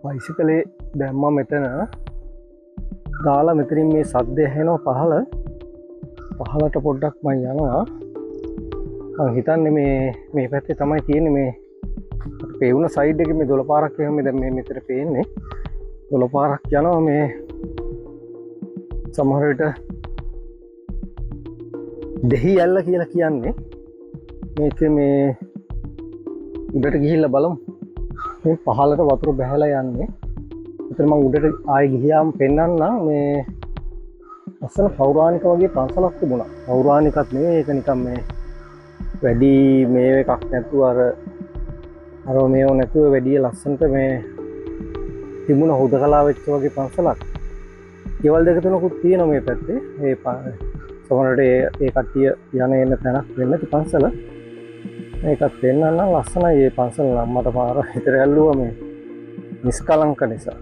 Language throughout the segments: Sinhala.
බයිසිකලේ දැම්මා මෙතන දාලා මෙතනින් මේ සද්දය ඇහෙනවා පහලට පොඩ්ඩක් මම යනවා. මම හිතන්නේ මේ පැත්තේ තමයි තියෙන්නේ මේ පේවුන සයිඩ් එකේ මේ 12 පාරක් එහෙම දැන් මේ මෙතන පේන්නේ 12 පාරක් යනවා මේ සමහර විට දෙහි ඇල්ල කියලා කියන්නේ මේක මේ උඩට ගිහිල්ලා බලමු. මේ පහලට වතුර බහැලා යන්නේ. එතන මම උඩට ආයෙ ගියාම පෙන්නන්නම් මේ අසල පෞරාණික වගේ පන්සලක් තිබුණා. පෞරාණිකත් නෙවෙයි ඒක නිකන් මේ වැඩි මේ එකක් නැතුව අර මේව නැතුව වැඩි ලස්සනට මේ තිබුණ හුදකලා වෙච්ච වගේ පන්සලක්. ගෙවල් දෙක තුනකුත් තියෙනවා මේ පැත්තේ. ඒ සමහරට ඒ කට්ටිය යන එන තැනක් වෙන්න ති පන්සල. ඒකත් පෙන්නන්න ලස්සනයි මේ පන්සල නම් මට පාර හිතට ඇල්ලුවා මේ නිස්කලංක නිසා.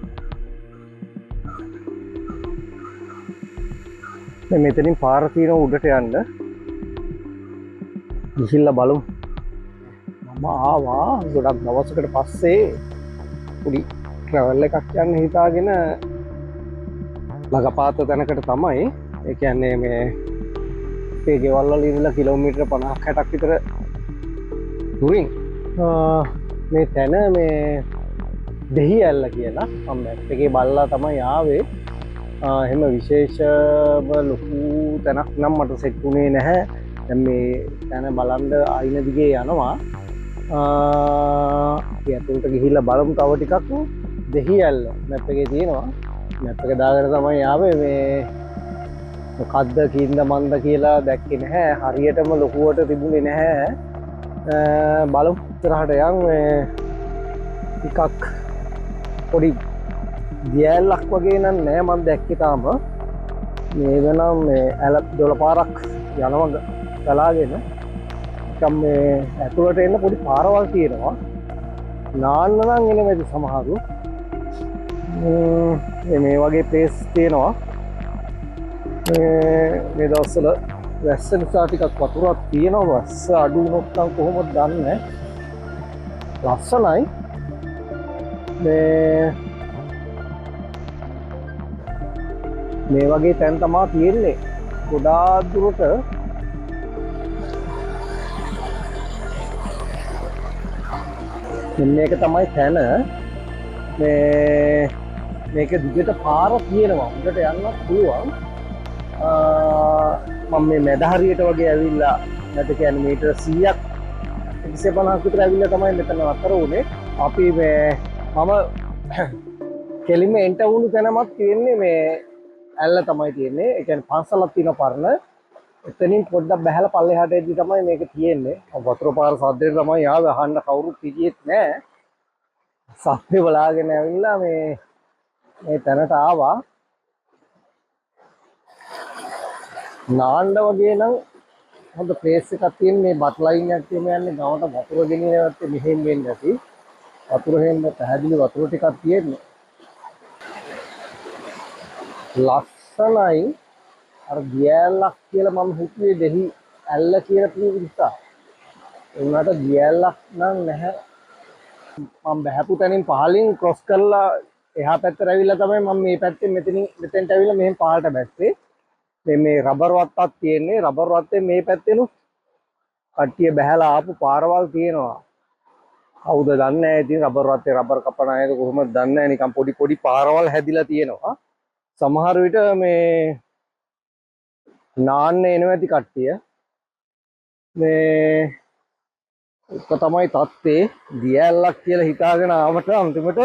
මෙතනින් පාර තියෙන උඩට යන්න ගිහිල්ලා බලමු. මම ආවා ගොඩක් දවසකට පස්සේ පොඩි ට්‍රැවල් එකක් යන්න හිතාගෙන ළඟපාත තැනකට තමයි. ඒ කියන්නේ මේ අපේ ගෙවල් වල ඉඳලා කිලෝමීටර 50ක් 60ක් විතර දුරින් මේ තැන මේ දෙහි ඇල්ල කියලා මම මැප් එකේ බලලා තමයි ආවේ. එහෙම විශේෂම ලොකු තැනක් නම් මට සෙට් වුණේ නැහැ. දැන් මේ තැන බලන්න ආයින දිගේ යනවා. අපි අතට ගිහිල්ලා බලමු තව ටිකක්. දෙහි ඇල්ල මැප් එකේ තියෙනවා. මැප් එක දාගෙන තමයි ආවේ. මේ මොකද්ද කින්ද මන්ද කියලා දැක්කේ නැහැ. හරියටම ලොකුවට තිබුණේ නැහැ. බලමු ඉස්සරහට යන් ටිකක් පොඩි දියැලක් වගේ නම් නෑ මම දැක්කේ තාම. මේක නම් මේ 12 පාරක් යනවා ගලාගෙන නිකම් මේ ඇතුළට එන්න පොඩි පාරවල් තියෙනවා. නාන්න නම් එන වැඩි සමහරු මේ වගේ ප්ලේස් තියෙනවා. මේ දවස්වල වැස්ස නිසා ටිකක් වතුරක් තියෙනවා. වැස්ස අඩු වුණොත් නම් කොහොමද දන්නේ. ලස්සනයි. මේ වගේ තැන් තමා තියෙන්නේ. ගොඩාක් දුරට මේක තමයි තැන. මේක දිගට පාර තියෙනවා. උඩට යන්නත් පුළුවන්. මම මේ මැද හරියට වගේ ඇවිල්ලා මැද කියන්නේ මීටර 100ක් 150ක් විතර ඇවිල්ලා තමයි මෙතන අතර උනේ. අපි මම කෙලින්ම එන්ට වුණු තැනමත් තියෙන්නේ මේ ඇල්ල තමයි තියෙන්නේ. ඒ කියන්නේ පන්සලක් තියෙන පරණ. එතනින් පොඩ්ඩක් බහැලා පල්ලෙහාට එද්දි තමයි මේක තියෙන්නේ. වතුර පාර සද්දේට තමයි ආවේ. අහන්න කවුරුත් හිටියෙත් නැහැ. සද්දේ බලාගෙන ඇවිල්ලා මේ තැනට ආවා. නාන්න වගේ නම් හොඳ ප්ලේස් එකක් තියෙන. මේ බත් ලයින් එකක් තියෙන යන්නේ ගමට වතුර ගෙනියනවත් මෙහෙම වෙන්නේ නැති. වතුර හේන්න පැහැදිලි වතුර ටිකක් තියෙන්නේ. ලස්සනයි. අර දියැලක් කියලා මම හිතුවේ දෙහි ඇල්ල කියලා තියෙන නිසා. උනාට දියැලක් නම් නැහැ. මම බහැපු තැනින් පහලින් ක්‍රොස් කරලා එහා පැත්තට ඇවිල්ලා තමයි මම මේ පැත්තෙන් මෙතෙන්ට ඇවිල්ලා මෙහෙන් පහළට බැස්සේ. මේ රබර් වත්තක් තියෙන්නේ. රබර් වත්තේ මේ පැත්තෙනුත් කට්ටිය බහැලා ආපු පාරවල් තියෙනවා. කවුද දන්නේ නැහැ. ඉතින් රබර් වත්තේ රබර් කපන අයද කොහොමද දන්නේ නැහැ. නිකන් පොඩි පාරවල් හැදිලා තියෙනවා. සමහර විට මේ නාන්න එනවා ඇති කට්ටිය. මේ එක තමයි තත්ත්වේ. දියැලක් කියලා හිතාගෙන ආවට අන්තිමට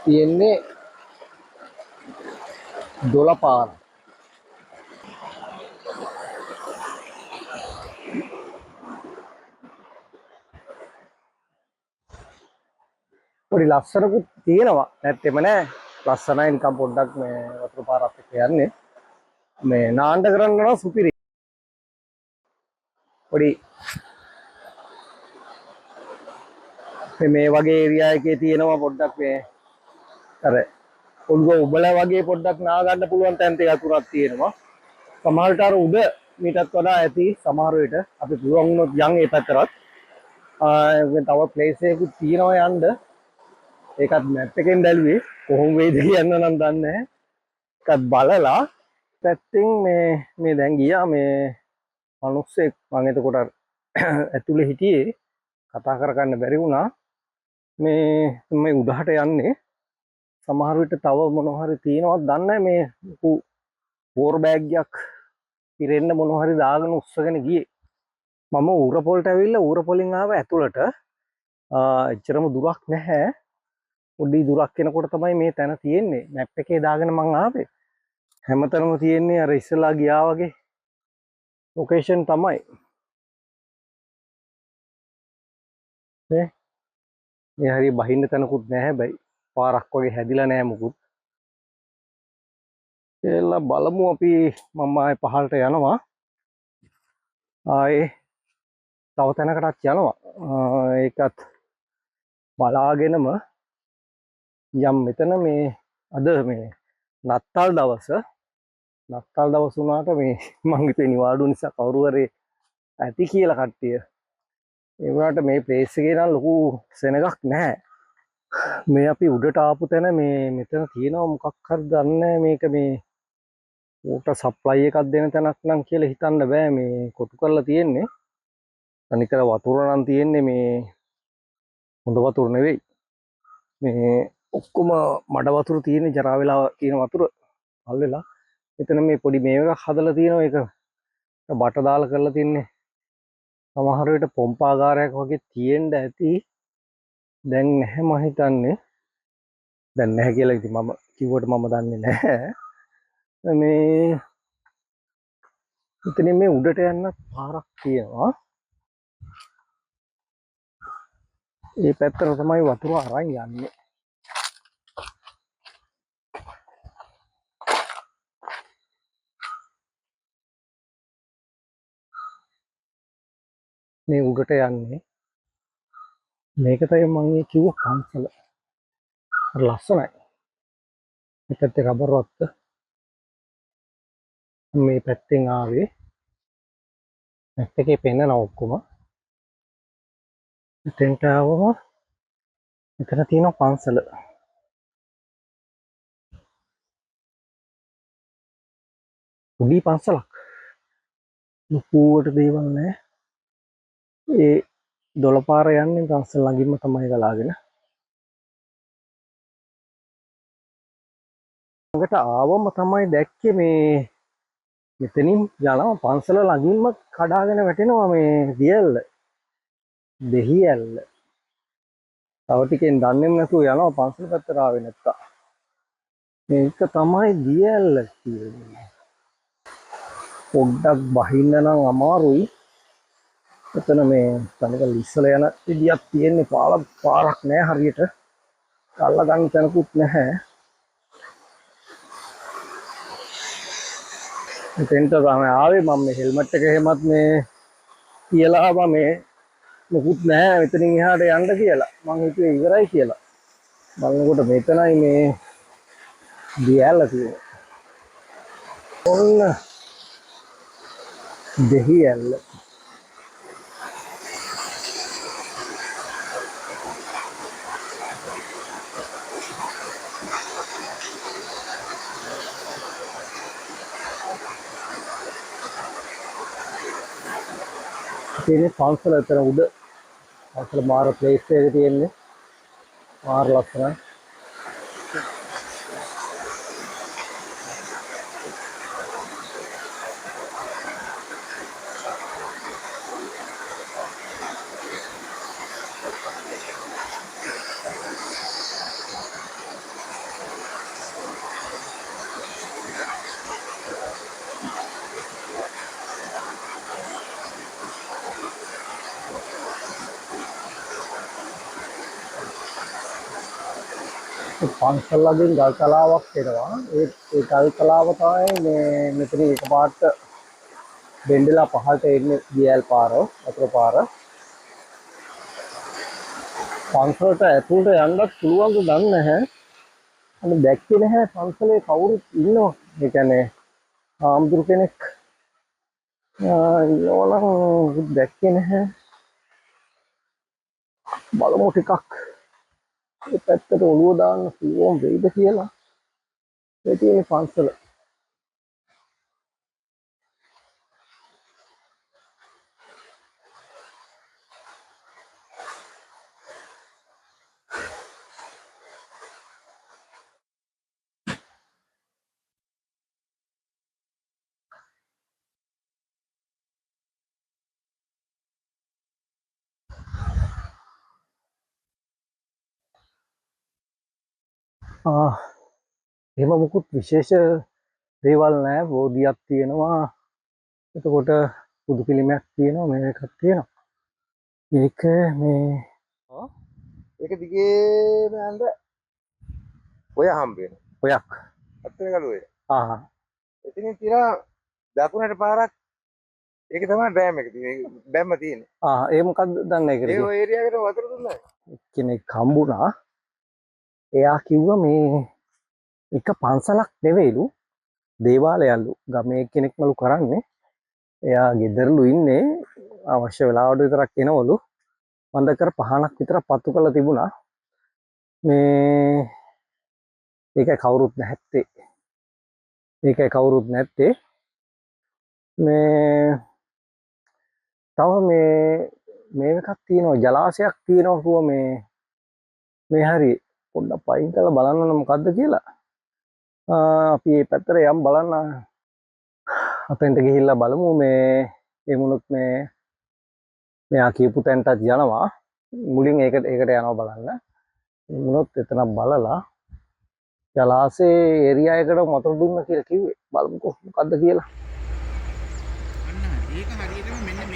තියෙන්නේ 12 පාර. පොඩි ලස්සනකුත් තියෙනවා. නැත්තෙම නෑ. ලස්සනයි නිකන් පොඩ්ඩක් මේ වතුර පාරක් එක්ක යන්නේ. මේ නාන්න කරන්න නම් සුපිරි. පොඩි මේ වගේ ඒරියා එකේ තියෙනවා පොඩ්ඩක් මේ අර ඔළුව උබලා වගේ පොඩ්ඩක් නා ගන්න පුළුවන් තැන් ටික අතුරක් තියෙනවා. සමහරට අර උඩ මීටත් වඩා ඇති. සමහර විට අපි පුළුවන් වුණොත් යන් ඒ පැත්තට. තව ප්ලේස් එකකුත් තියෙනවා යන්න. ඒකත් මැප් එකෙන් බැලුවේ කොහොම වේද කියන්න නම් දන්නේ නැහැ. ඒකත් බලලා පැත්තෙන් මේ දැන් ගියා මේ මිනිස්සෙක් මම එතකොට ඇතුලේ හිටියේ කතා කරගන්න බැරි වුණා. මේ උඩහට යන්නේ සමහර විට තව මොනවා හරි තියෙනවද දන්නේ නැහැ. මේ ලොකු පෝර් බෑග් එකක් පිරෙන්න මොනවා හරි දාගෙන උස්සගෙන ගියේ. මම ඌරපොලට ඇවිල්ලා ඌරපොලින් ආව ඇතුළට. එච්චරම දුරක් නැහැ. පොඩි දුරක් යනකොට තමයි මේ තැන තියෙන්නේ. මැප් එකේ දාගෙන මං ආවේ. හැමතැනම තියෙන්නේ අර ඉස්සලා ගියා වගේ ලොකේෂන් තමයි. මේ හරිය බහින්න තැනකුත් නැහැ හැබැයි. පාරක් වගේ හැදිලා නැහැ මුකුත්. එලා බලමු අපි මම ආයේ පහළට යනවා. ආයේ තව තැනකටත් යනවා. ඒකත් බලාගෙනම යම් මෙතන මේ අද මේ නත්තල් දවස වුණාට මේ මං හිතුවේ නිවාඩු නිසා කවුරු හරි ඇති කියලා කට්ටිය. ඒ වුණාට මේ ප්ලේස් එකේ නම් ලොකු සෙනගක් නැහැ. මේ අපි උඩට ආපු තැන මේ මෙතන තියෙනවා මොකක් හරි දන්නේ නැහැ. මේක මේ වෝටර් සප්ලයි එකක් දෙන තැනක් නම් කියලා හිතන්න බෑ. මේ කොටු කරලා තියෙන්නේ. අනිකර වතුර නම් තියෙන්නේ මේ හොඳ වතුර නෙවෙයි. මේ ඔක්කොම මඩ වතුර තියෙන ජරා වෙලා තියෙන වතුර හල් වෙලා. මෙතන මේ පොඩි මේක හදලා තියෙනවා. ඒක බට දාලා කරලා තින්නේ. සමහර විට පොම්පාගාරයක් වගේ තියෙන්න ඇති. දැන් නැහැ මම හිතන්නේ. දැන් නැහැ කියලා ඉතින් මම කිව්වට මම දන්නේ නැහැ. මේ ඉතින් මේ උඩට යන්න පාරක් තියෙනවා. ඒ පැත්තට තමයි වතුර අරන් යන්නේ. මේ උඩට යන්නේ මේක තමයි මම කිව්ව පන්සල. ලස්සනයි. මේකත් රබර් වත්ත. මේ පැත්තෙන් ආවේ මැප් එකේ පෙන්නන ඔක්කොම. මෙතෙන්ට ආවම මෙතන තියෙන පන්සල. පොඩි පන්සලක්. ලොකුවට දේවල් නැහැ. ඒ දොළපාර යන්නේ පන්සල ළඟින්ම තමයි ගලාගෙන. ළඟට ආවම තමයි දැක්කේ මේ මෙතනින් යනවා පන්සල ළඟින්ම කඩාගෙන වැටෙනවා මේ දියැල්ල. දෙහියැල්ල. තව ටිකෙන් දන්නේ නැතුව යනවා පන්සල පැත්තට ආවේ නැත්තම්. මේක තමයි දියැල්ල කියන්නේ. පොඩ්ඩක් බහින්න නම් අමාරුයි. එතන මේ තනික ලිස්සල යන විදියක් තියෙන්නේ පාරක් නෑ හරියට. අල්ල ගන්න තැනකුත් නැහැ. මෙතෙන්ට තමයි ආවේ මම මේ හෙල්මට් එක එහෙමත් මේ කියලා ආවා මේ මොකුත් නැහැ මෙතනින් එහාට යන්න කියලා. මං හිතුවේ ඉවරයි කියලා. බලනකොට මෙතනයි මේ දියැල්ල තියෙන්නේ. ඔන්න දෙහියැල්ල. තියෙන්නේ පන්සල එතන උඩ. පන්සල මාර ප්ලේස් එකේ තියෙන්නේ. මාර ලස්සනයි. පන්සල් ළඟින් ගල් තලාවක් එනවා. ඒ ගල් තලාව තමයි මේ මෙතන එකපාරට බෙන්ඩලා පහළට එන්නේ දියැල් පාර, වතුර පාර. පන්සලට ඇතුළට යන්නත් පුළුවන්ද දන්නේ නැහැ. අනේ දැක්කේ නැහැ පන්සලේ කවුරුත් ඉන්නවා. ඒ කියන්නේ ආම්දුරු කෙනෙක් ඉන්නවනම් දැක්කේ නැහැ. බලමු ටිකක්. මේ පැත්තට ඔළුව දාන්න පුළුවන් වෙයිද කියලා. ඒ තියෙන පන්සල. එහෙම මොකුත් විශේෂ දේවල් නැහැ. බෝධියක් තියෙනවා. එතකොට බුදු පිළිමයක් තියෙනවා. මේකක් තියෙනවා. ඒක මේ ඒක දිගේම යන්න ඔය හම්බ වෙනවා. ඔයක්. අත්තේ ගලුවේ. ආහා. එතනින් තියලා දකුණට පාරක් ඒක තමයි ඩෑම් එක තියෙන්නේ. බැම්ම තියෙන්නේ. ඒ මොකක්ද දන්නේ ඒ ඔය ඒරියා එකට වතුර දුන්නා. කෙනෙක් හම්බුණා. එයා කිව්වා මේ එක පන්සලක් නෙවෙයිලු දේවාලයල්ලු. ගමේ කෙනෙක්මලු කරන්නේ. එයා ගෙදරලු ඉන්නේ අවශ්‍ය වෙලාවට විතරක් එනවලු. මන්දකර පහනක් විතර පත්තු කරලා තිබුණා. මේ ඒකයි කවුරුත් නැත්තේ. මේ තව මේ එකක් තියෙනවා ජලාශයක් තියෙනවා කිව්වා මේ හරි පොඩ්ඩක් පයින් කරලා බලන්න ඕන මොකද්ද කියලා. අපි මේ පැත්තට යම් බලන්න. අතෙන්ට ගිහිල්ලා බලමු මේ එමුණුත් මෙයා කියපු තැනටත් යනවා. මුලින් ඒකට යනවා බලන්න. එමුණුත් එතන බලලා ජලාශයේ ඒරියා එකට වතුර දුන්න කියලා කිව්වේ. බලමුකෝ මොකද්ද කියලා.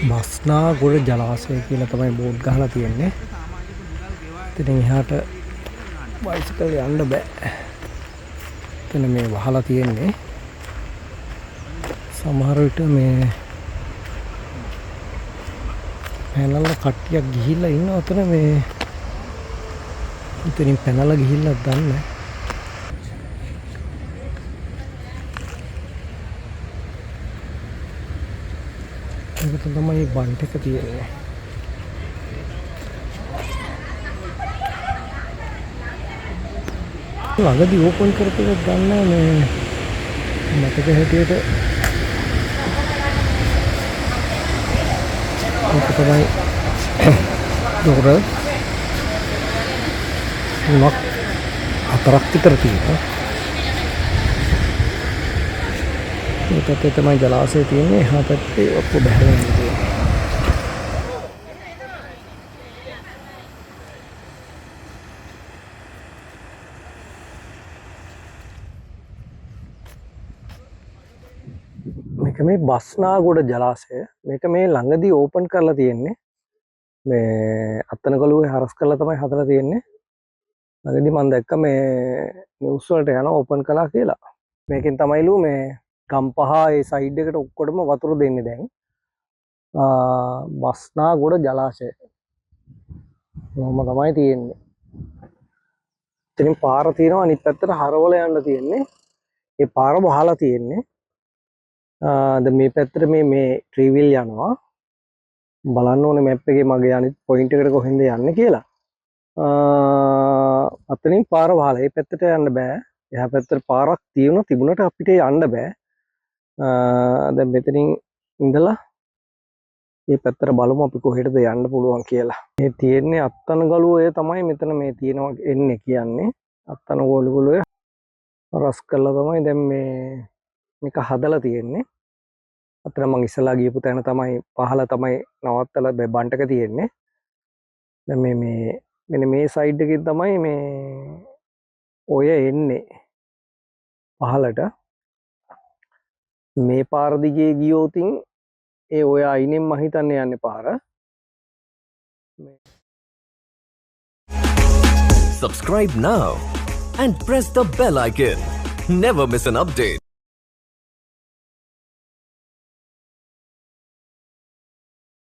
බස්නාගොඩ ජලාශය කියලා තමයි බෝඩ් ගහලා තියෙන්නේ. ඉතින් එහාට බයිසිකල් යන්න බෑ. එතන මේ වහලා තියෙන්නේ. සමහර විට මේ පැනලා කට්ටියක් ගිහිල්ලා ඉන්න අතර මේ ඉතින් පැනලා ගිහිල්ලා දන්නේ. ඒක තමයි බන්ට් එක තියෙන්නේ. ළඟදී ඕපන් කරපු එකක් ගන්න මේ මතක හැටියට ඒක තමයි දොර 3-4ක් විතර තියෙනවා. මේ පැත්තේ තමයි ජලාශය තියෙන්නේ. එහා පැත්තේ ඔක්කොම බැහැලා යනවා. මේක මේ බස්නාගොඩ ජලාශය. මේක මේ ළඟදී ඕපන් කරලා තියෙන්නේ. මේ අත්තනගලුවේ හරස් කරලා තමයි හදලා තියෙන්නේ. ළඟදී මම දැක්ක මේ නිවුස් වලට යන ඕපන් කළා කියලා. මේකෙන් තමයිලු මේ ගම්පහ ඒ සයිඩ් එකට ඔක්කොටම වතුර දෙන්නේ දැන්. බස්නාගොඩ ජලාශය. මොහොම තමයි තියෙන්නේ. ඉතින් පාර තියෙනවා අනිත් පැත්තට හරවල යන්න තියෙන්නේ. ඒ පාර වහලා තියෙන්නේ. දැන් මේ පැත්තට මේ ට්‍රීවිල් යනවා. බලන්න ඕනේ මැප් එකේ මගේ අනිත් පොයින්ට් එකට කොහෙන්ද යන්නේ කියලා. අතනින් පාර වහලා මේ පැත්තට යන්න බෑ. එහා පැත්තට පාරක් තිබුණට අපිට යන්න බෑ. දැන් මෙතනින් ඉඳලා මේ පැත්තට බලමු අපි කොහෙටද යන්න පුළුවන් කියලා. මේ තියෙන්නේ අත්තනගලුව ඔය තමයි මෙතන මේ තියෙනවා එන්නේ කියන්නේ. අත්තනගලුවේ රස් කරලා තමයි දැන් මේක හදලා තියෙන්නේ. අතන මම ඉස්සලා ගියපු තැන තමයි පහළ තමයි නවත්තලා බන්ට් එක තියෙන්නේ. දැන් මෙන්න මේ සයිඩ් එකෙන් තමයි මේ ඔය එන්නේ පහළට. මේ පාර දිගේ ගියොතින් ඒ ඔය අයිනෙන් මම හිතන්නේ යන්නේ පාර. Subscribe now and press the bell icon. Never miss an update.